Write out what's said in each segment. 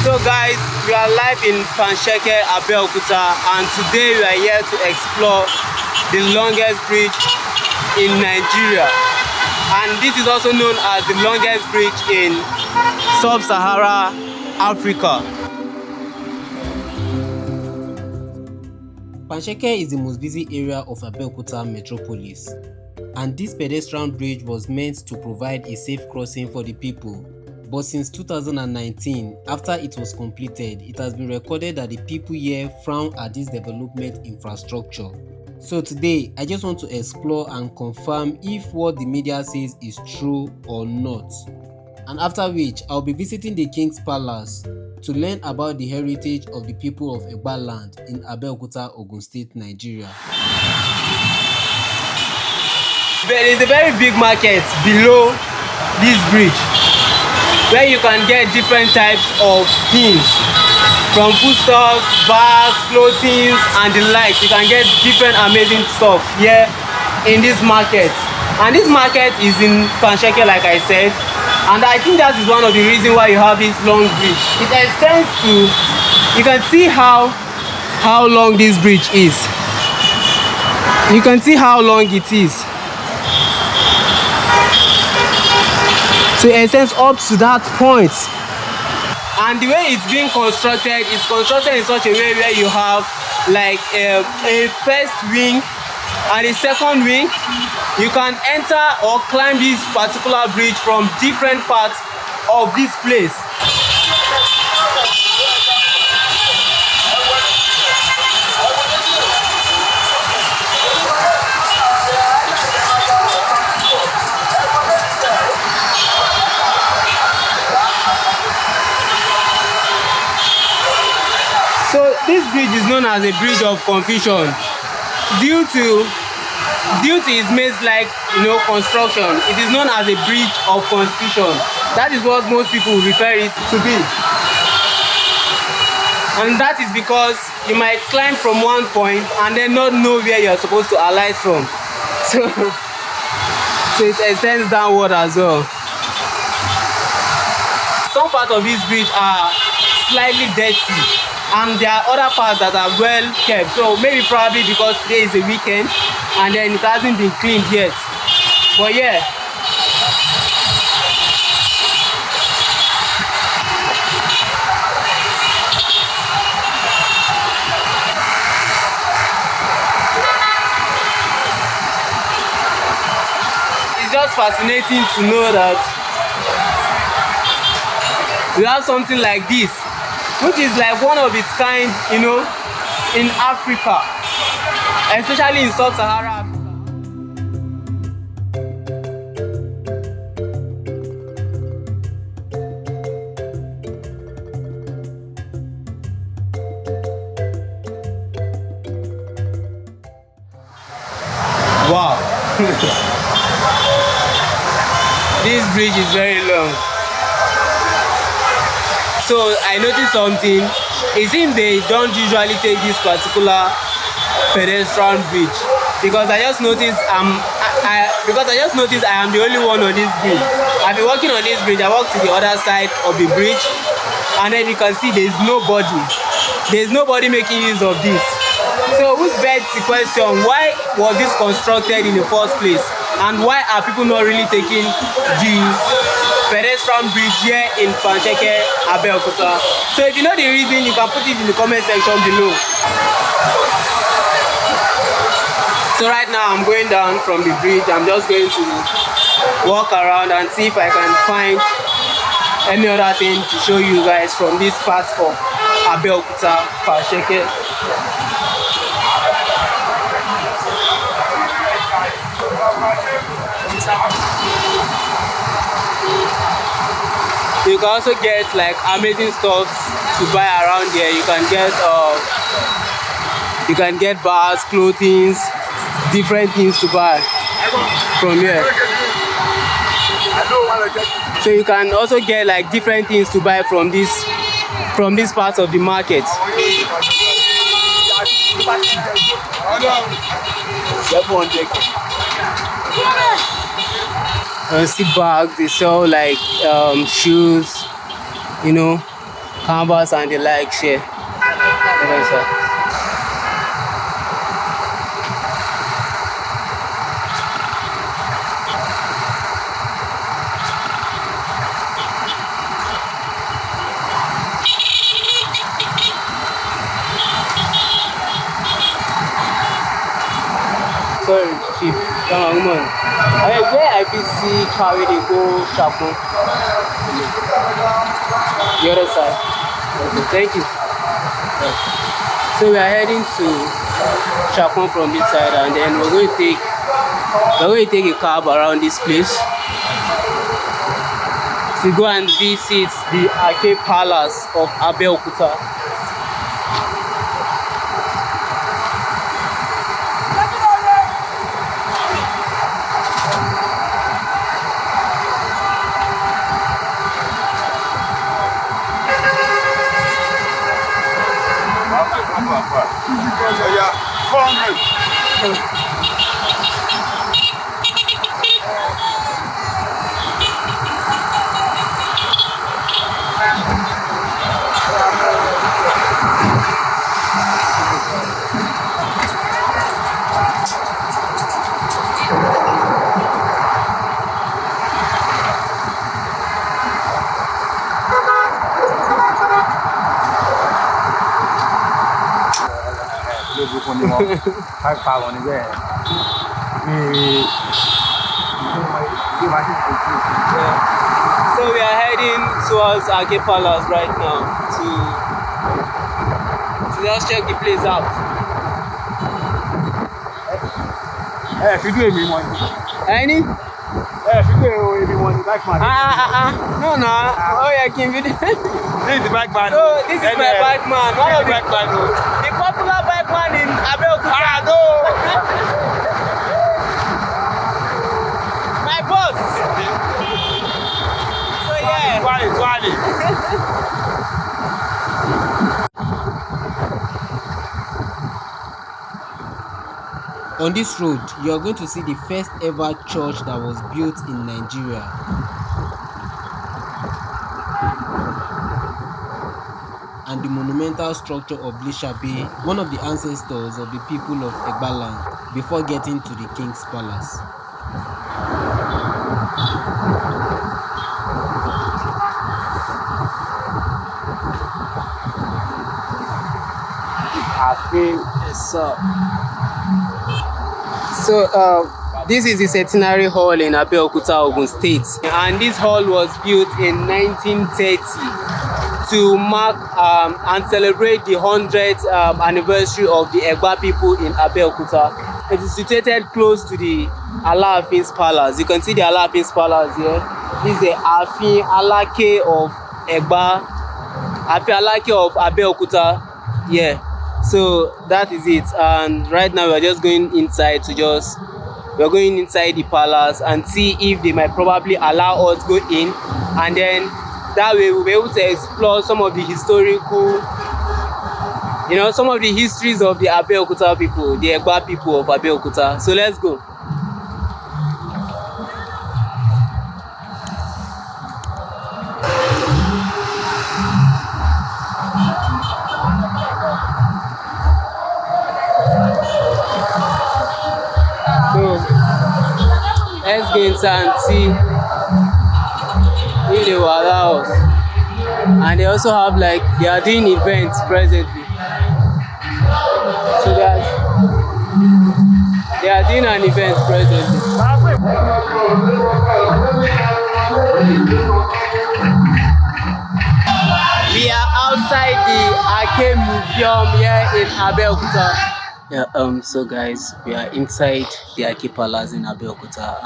So guys, we are live in Panseke-Adigbe, and today we are here to explore the longest bridge in Nigeria, and this is also known as the longest bridge in sub-Sahara Africa. Panseke is the most busy area of Abeokuta metropolis, and this pedestrian bridge was meant to provide a safe crossing for the people. But since 2019, after it was completed, it has been recorded that the people here frown at this development infrastructure. So today, I just want to explore and confirm if what the media says is true or not. And after which, I'll be visiting the King's Palace to learn about the heritage of the people of Egba land in Abeokuta, Ogun State, Nigeria. There is a very big market below this bridge, where you can get different types of things, from foodstuffs, bags, clothing, and the likes. You can get different amazing stuff here in this market. And this market is in Panseke, like I said, and I think that is one of the reasons why you have this long bridge. It extends to, you can see how long this bridge is. You can see how long it is. So it extends up to that point. And the way it's being constructed is constructed in such a way where you have like a first wing and a second wing. You can enter or climb this particular bridge from different parts of this place. So this bridge is known as a bridge of confusion due to its maze-like, construction. It is known as a bridge of confusion. That is what most people refer it to be. And that is because you might climb from one point and then not know where you are supposed to alight from. So it extends downward as well. Some parts of this bridge are slightly dirty, and there are other parts that are well kept. So maybe probably because today is a weekend and then it hasn't been cleaned yet. But yeah. It's just fascinating to know that we have something like this, which is like one of its kind, in Africa, especially in sub-Sahara Africa. Wow. This bridge is very long. So I noticed something. It seems they don't usually take this particular pedestrian bridge, because I just noticed I am the only one on this bridge. I've been walking on this bridge. I walked to the other side of the bridge, and then you can see there's nobody making use of this. So which begs the question, why was this constructed in the first place, and why are people not really taking the pedestrian bridge here in Panseke-Adigbe? So if you know the reason, you can put it in the comment section below. So right now I'm going down from the bridge. I'm just going to walk around and see if I can find any other thing to show you guys from this part of Abeokuta, Panseke. You can also get like amazing stuff to buy around here. You can get bags, clothing, different things to buy from here. So you can also get like different things to buy from this part of the market. See bags, they sell like shoes, canvas and the likes here. Yes, sir. Sorry, chief. Come on, woman. Where I fit see car wey dey go Shapon? The other side. Okay, thank you. Yeah. So we are heading to Shapon from this side, and then we're going to take a cab around this place to go and visit the Ake Palace of Abeokuta. So we are heading towards Ake Palace right now to just check the place out. Any? No. Oh yeah, can be. This is the bike man. Oh, this is my bike man. One of the popular bike man in Abeokuta. No. My boss. So yeah. Twali. On this road, you are going to see the first ever church that was built in Nigeria. And the monumental structure of Lishabe, one of the ancestors of the people of Egbaland, before getting to the king's palace. Yes, sir. So this is the Centenary Hall in Abeokuta, Ogun State, and this hall was built in 1930 to mark and celebrate the 100th anniversary of the Egba people in Abeokuta. It is situated close to the Alaafin's Palace. You can see the Alaafin's Palace here. This is the Aafin Alake of Egba, Aafin Alake of Abeokuta. Yeah. So that is it, and right now we are just going inside we're going inside the palace and see if they might probably allow us go in, and then that way we'll be able to explore some of the historical, some of the histories of the Abeokuta people, the Egba people of Abeokuta. So let's go. Let's go inside and see if they will allow us. And they also have they are doing events presently. So they are doing an event presently. We are outside the Ake Museum here in Abeokuta. Yeah, so guys, we are inside the Ake Palace in Abeokuta,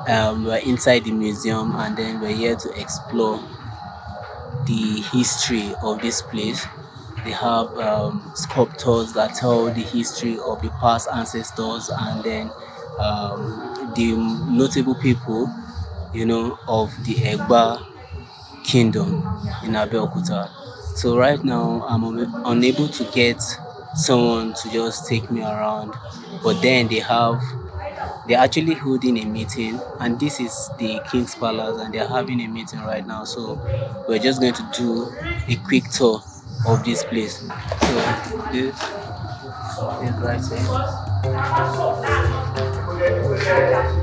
and we're inside the museum, and then we're here to explore the history of this place. They have sculptures that tell the history of the past ancestors, and then the notable people, of the Egba kingdom in Abeokuta. So right now, I'm unable to get someone to just take me around, but then they have they're actually holding a meeting, and this is the King's Palace, and they're having a meeting right now. So we're just going to do a quick tour of this place. So this is right here.